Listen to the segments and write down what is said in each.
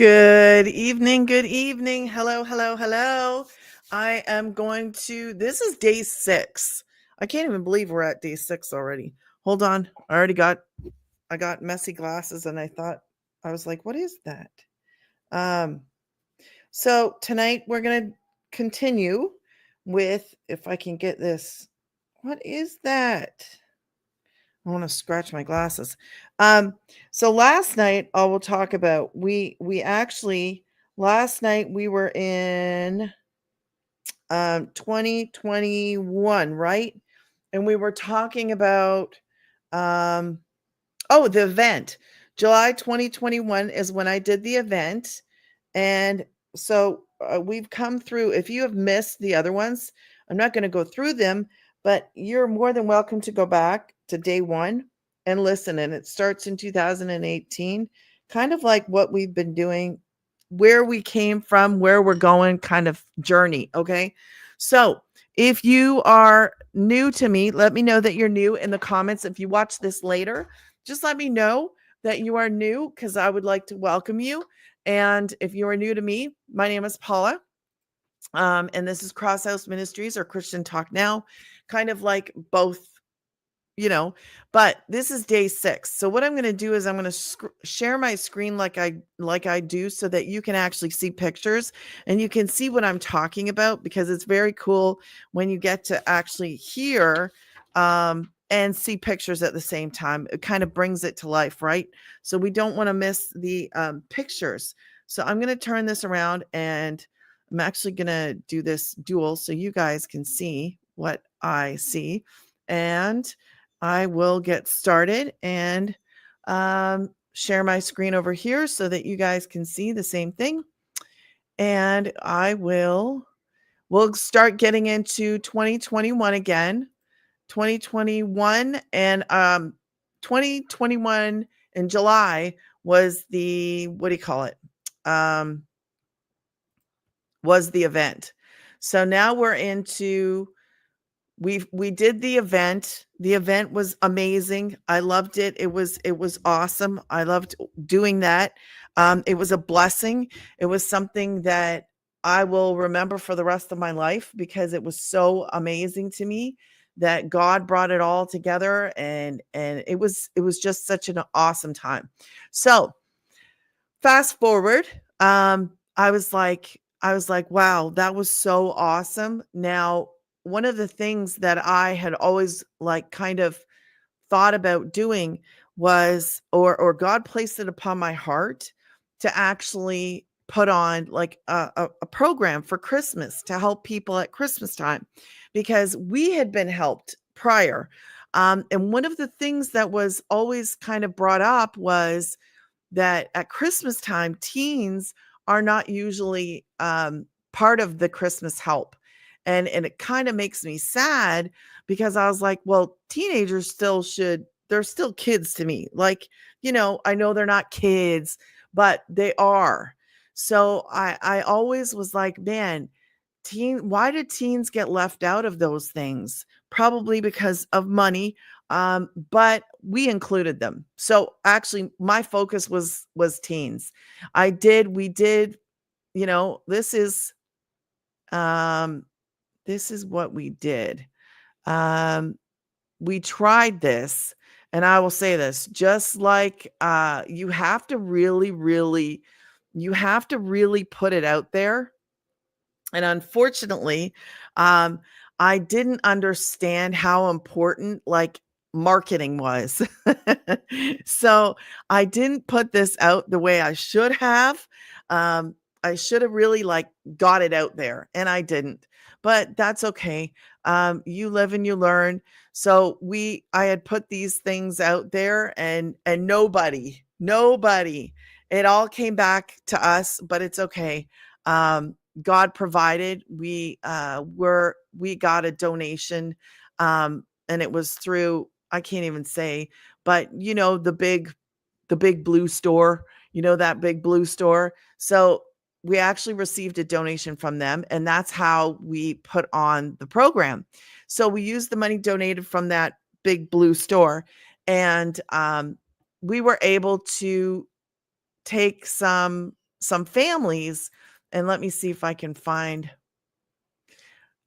Good evening. Good evening. Hello, hello, hello. This is day 6. I can't even believe we're at day 6 already. Hold on. I got messy glasses and I was like, what is that? Um, so tonight we're going to continue with, if I can get this. What is that? I want to scratch my glasses. Um, so last night I will talk about we actually last night we were in 2021, right? And we were talking about um the event. July 2021 is when I did the event. And so we've come through. If you have missed the other ones, I'm not going to go through them, but you're more than welcome to go back to day 1 and listen. And it starts in 2018, kind of like what we've been doing, where we came from, where we're going, kind of journey. Okay. So if you are new to me, let me know that you're new in the comments. If you watch this later, just let me know that you are new because I would like to welcome you. And if you are new to me, my name is Paula. And this is Cross House Ministries or Christian Talk Now, kind of like both, but this is day 6. So what I'm going to do is I'm going to share my screen like I do so that you can actually see pictures and you can see what I'm talking about, because it's very cool when you get to actually hear and see pictures at the same time. It kind of brings it to life, right? So we don't want to miss the pictures. So I'm going to turn this around and I'm actually going to do this dual so you guys can see what I see. And I will get started and share my screen over here so that you guys can see the same thing. And we'll start getting into 2021 again. 2021 and 2021 in July was the, what do you call it? Was the event. So now we're into we did the event. The event was amazing. I loved it. It was awesome. I loved doing that. It was a blessing. It was something that I will remember for the rest of my life because it was so amazing to me that God brought it all together, and it was just such an awesome time. So fast forward, I was like, wow, that was so awesome. Now, one of the things that I had always like kind of thought about doing was, or God placed it upon my heart to actually put on like a program for Christmas to help people at Christmas time, because we had been helped prior. And one of the things that was always kind of brought up was that at Christmas time, teens are not usually part of the Christmas help. And it kind of makes me sad because I was like, well, teenagers they're still kids to me. Like, I know they're not kids, but they are. So I always was like, man, why did teens get left out of those things? Probably because of money. But we included them. So actually my focus was teens. We did, this is what we did. We tried this, and I will say this, just like you have to really put it out there. And unfortunately, I didn't understand how important like marketing was. So I didn't put this out the way I should have. I should have really like got it out there, and I didn't. But that's okay. You live and you learn. So I had put these things out there, and nobody, it all came back to us, but it's okay. God provided. We got a donation, and it was through, I can't even say, but the big blue store, that big blue store. So we actually received a donation from them, and that's how we put on the program. So we used the money donated from that big blue store, and we were able to take some some families, and let me see if I can find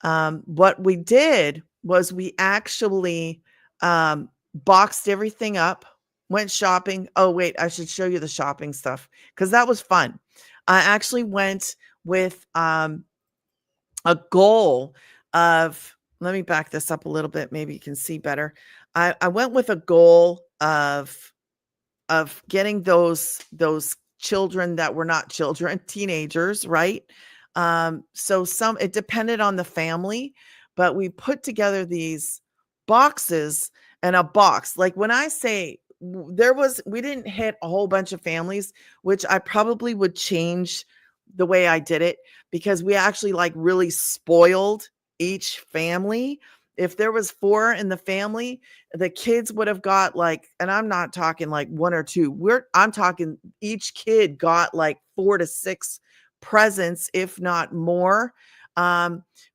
what we did was we actually boxed everything up, went shopping. Oh, wait, I should show you the shopping stuff because that was fun. I actually went with a goal of, let me back this up a little bit. Maybe you can see better. I went with a goal of getting those children that were not children, teenagers, right? So some it depended on the family, but we put together these boxes and a box. Like when I say we didn't hit a whole bunch of families, which I probably would change the way I did it because we actually like really spoiled each family. If there was 4 in the family, the kids would have got like, and I'm not talking like 1 or 2. I'm talking each kid got like 4 to 6 presents, if not more,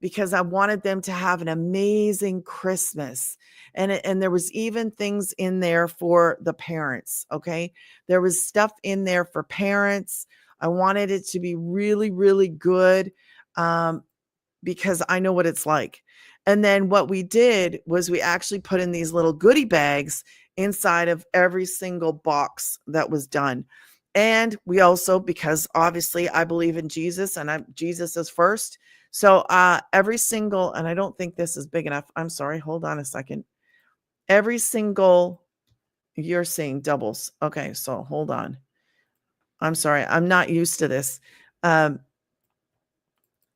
because I wanted them to have an amazing Christmas. And there was even things in there for the parents. Okay. There was stuff in there for parents. I wanted it to be really, really good. Because I know what it's like. And then what we did was we actually put in these little goodie bags inside of every single box that was done. And we also, because obviously I believe in Jesus and Jesus is first. So every single, and I don't think this is big enough. I'm sorry. Hold on a second. Every single, you're seeing doubles. Okay. So hold on. I'm sorry. I'm not used to this.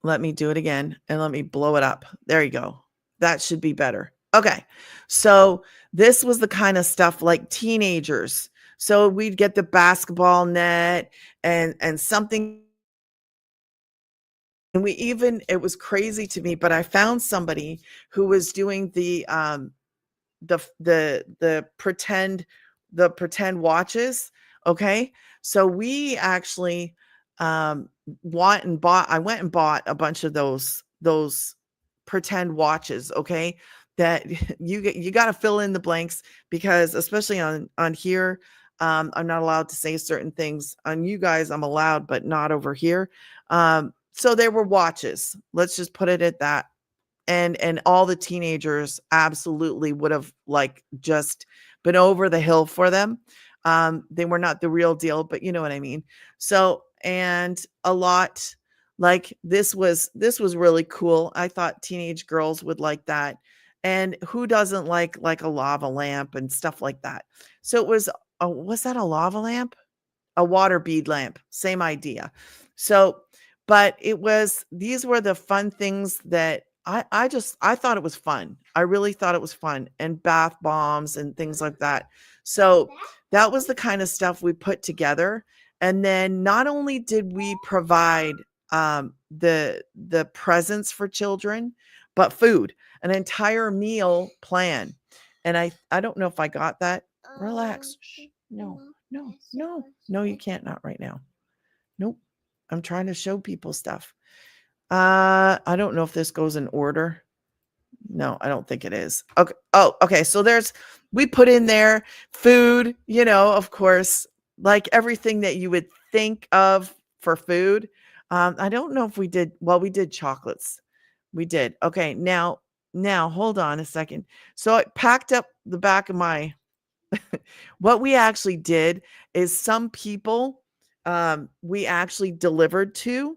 Let me do it again and let me blow it up. There you go. That should be better. Okay. So this was the kind of stuff like teenagers. So we'd get the basketball net and something. And it was crazy to me, but I found somebody who was doing the pretend watches. Okay. So we actually I went and bought a bunch of those pretend watches. Okay. That you got to fill in the blanks because especially on here, I'm not allowed to say certain things. On you guys, I'm allowed, but not over here. So there were watches. Let's just put it at that. And all the teenagers absolutely would have like just been over the hill for them. They were not the real deal, but you know what I mean. So, and a lot like this was really cool. I thought teenage girls would like that. And who doesn't like a lava lamp and stuff like that? So it was that a lava lamp? A water bead lamp, same idea. So, but these were the fun things that I thought it was fun. I really thought it was fun, and bath bombs and things like that. So that was the kind of stuff we put together. And then not only did we provide the presents for children, but food, an entire meal plan. And I don't know if I got that. Relax. Shh. No, you can't, not right now. Nope. I'm trying to show people stuff. I don't know if this goes in order. No, I don't think it is. Okay. Oh, okay. So we put in there food, of course, like everything that you would think of for food. I don't know if we did chocolates. We did. Okay. Now hold on a second. So I packed up the back of my what we actually did is some people we actually delivered to.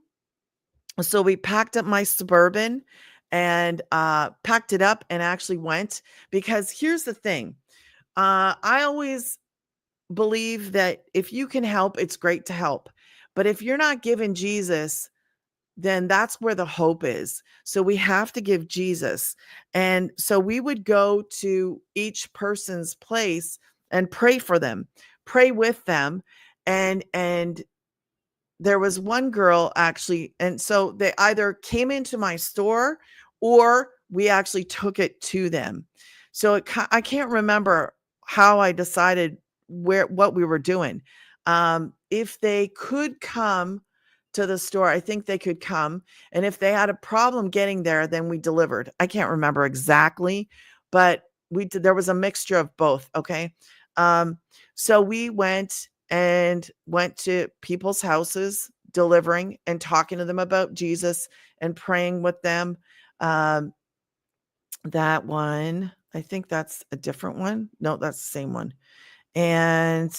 So we packed up my Suburban and packed it up and actually went because here's the thing. I always believe that if you can help, it's great to help. But if you're not giving Jesus, then that's where the hope is. So we have to give Jesus. And so we would go to each person's place and pray for them, pray with them. And there was one girl actually, and so they either came into my store or we actually took it to them. So I can't remember how I decided what we were doing. If they could come to the store, I think they could come. And if they had a problem getting there, then we delivered. I can't remember exactly, but there was a mixture of both. Okay. So we went to people's houses delivering and talking to them about Jesus and praying with them. Um, that one, I think that's a different one. No, that's the same one. And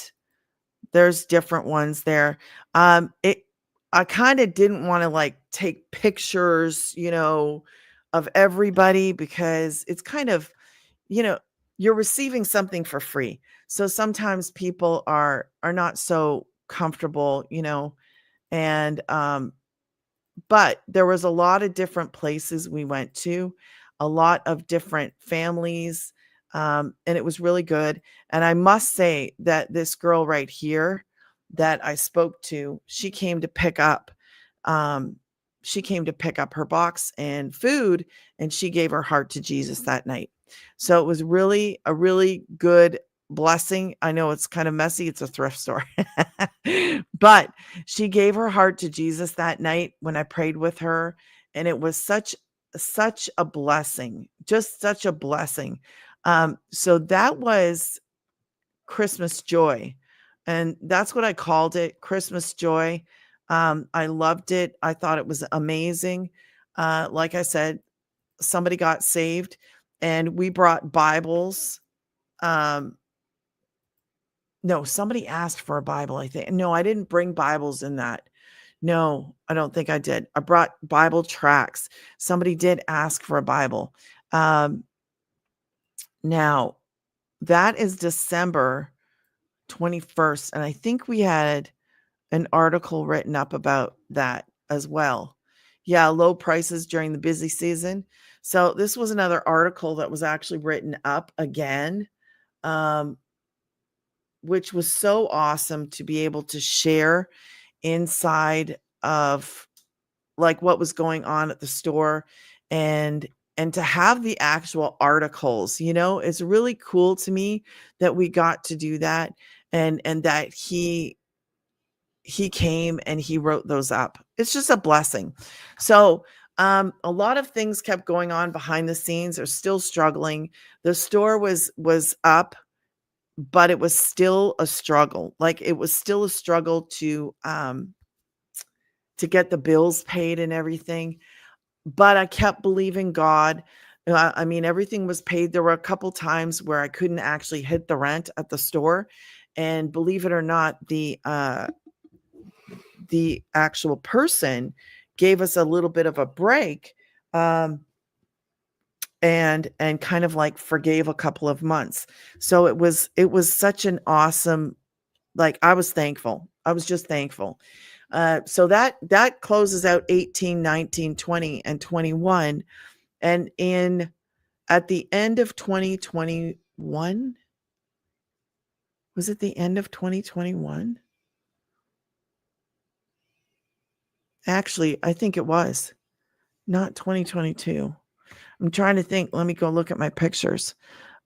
there's different ones there. It I kind of didn't want to like take pictures, of everybody because it's kind of, you know, you're receiving something for free. So sometimes people are not so comfortable, and but there was a lot of different places we went to, a lot of different families, and it was really good. And I must say that this girl right here that I spoke to, um, she came to pick up her box and food, and she gave her heart to Jesus that night. So it was really a really good blessing. I know it's kind of messy. It's a thrift store, but she gave her heart to Jesus that night when I prayed with her, and it was such a blessing, just such a blessing. So that was Christmas joy, and that's what I called it, Christmas joy. I loved it. I thought it was amazing. Like I said, somebody got saved, and we brought Bibles. Um, no, somebody asked for a Bible, I think. No, I didn't bring Bibles in that. No, I don't think I did. I brought Bible tracts. Somebody did ask for a Bible. Um, now, that is December 21st, and I think we had an article written up about that as well. Yeah, low prices during the busy season. So this was another article that was actually written up again, um, which was so awesome to be able to share inside of like what was going on at the store, and to have the actual articles, it's really cool to me that we got to do that, and that he came and he wrote those up. It's just a blessing. So a lot of things kept going on behind the scenes. They're still struggling. The store was up, but it was still a struggle. Like it was still a struggle to get the bills paid and everything. But I kept believing God. I mean, everything was paid. There were a couple times where I couldn't actually hit the rent at the store, and believe it or not, the actual person gave us a little bit of a break, and kind of like forgave a couple of months. So it was such an awesome, like I was thankful. I was just thankful. So that closes out 18, 19, 20, and 21. And in at the end of 2021, was it the end of 2021? Actually, I think it was not 2022. I'm trying to think. Let me go look at my pictures.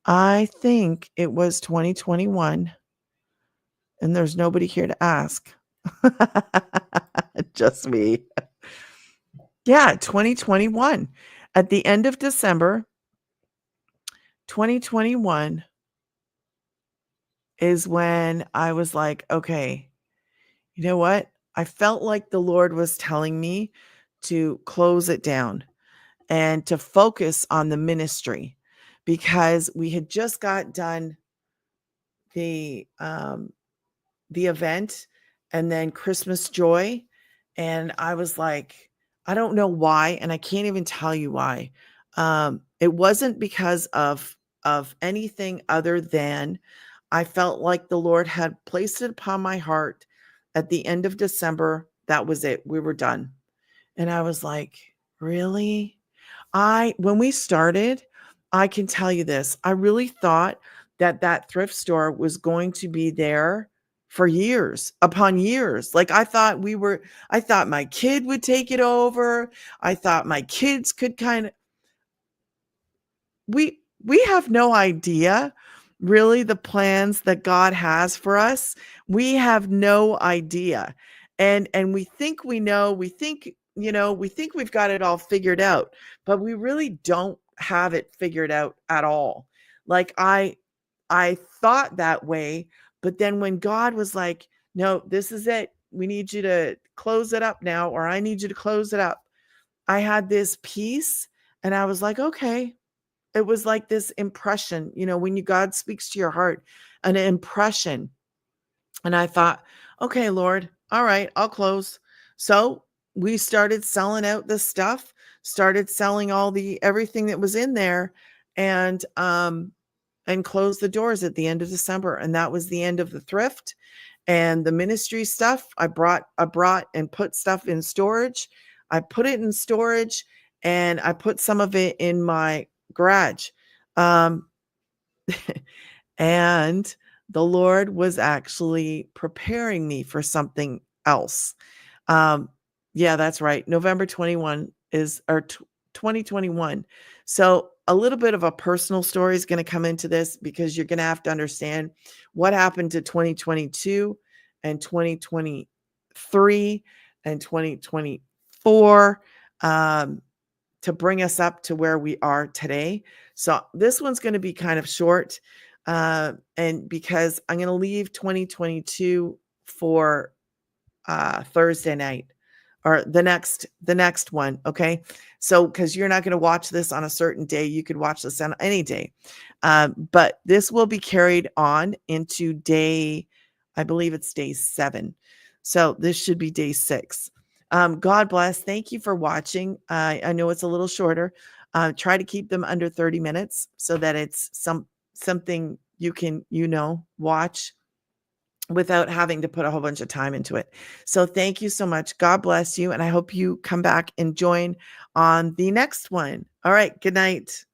I think it was 2021, and there's nobody here to ask. Just me. Yeah, 2021. At the end of December 2021 is when I was like, okay, you know what? I felt like the Lord was telling me to close it down and to focus on the ministry, because we had just got done the um the event and then Christmas joy, and I was like, I don't know why, and I can't even tell you why. It wasn't because of anything other than I felt like the Lord had placed it upon my heart at the end of December. That was it. We were done. And I was like, really? When we started, I can tell you this, I really thought that that thrift store was going to be there for years upon years. Like I thought my kid would take it over. I thought my kids could we have no idea really the plans that God has for us. We have no idea. And we think we know, we think we've got it all figured out, but we really don't have it figured out at all. Like I thought that way, but then when God was like, "No, this is it. we need you to close it up now, or I need you to close it up. I had this peace and I was like, okay. It was like this impression, when God speaks to your heart, an impression. And I thought, okay, Lord, all right, I'll close. So we started selling out the stuff, started selling everything that was in there, and closed the doors at the end of December. And that was the end of the thrift and the ministry stuff. I brought and put stuff in storage. I put it in storage and I put some of it in my garage. Um, and the Lord was actually preparing me for something else. Yeah, that's right. November 21 is or 2021. So a little bit of a personal story is going to come into this, because you're going to have to understand what happened to 2022 and 2023 and 2024 to bring us up to where we are today. So this one's going to be kind of short, and because I'm going to leave 2022 for Thursday night, or the next one. Okay. So, cause you're not going to watch this on a certain day. You could watch this on any day. But this will be carried on into I believe it's day 7. So this should be day 6. God bless. Thank you for watching. I know it's a little shorter. Try to keep them under 30 minutes so that it's something you can, watch without having to put a whole bunch of time into it. So thank you so much. God bless you. And I hope you come back and join on the next one. All right. Good night.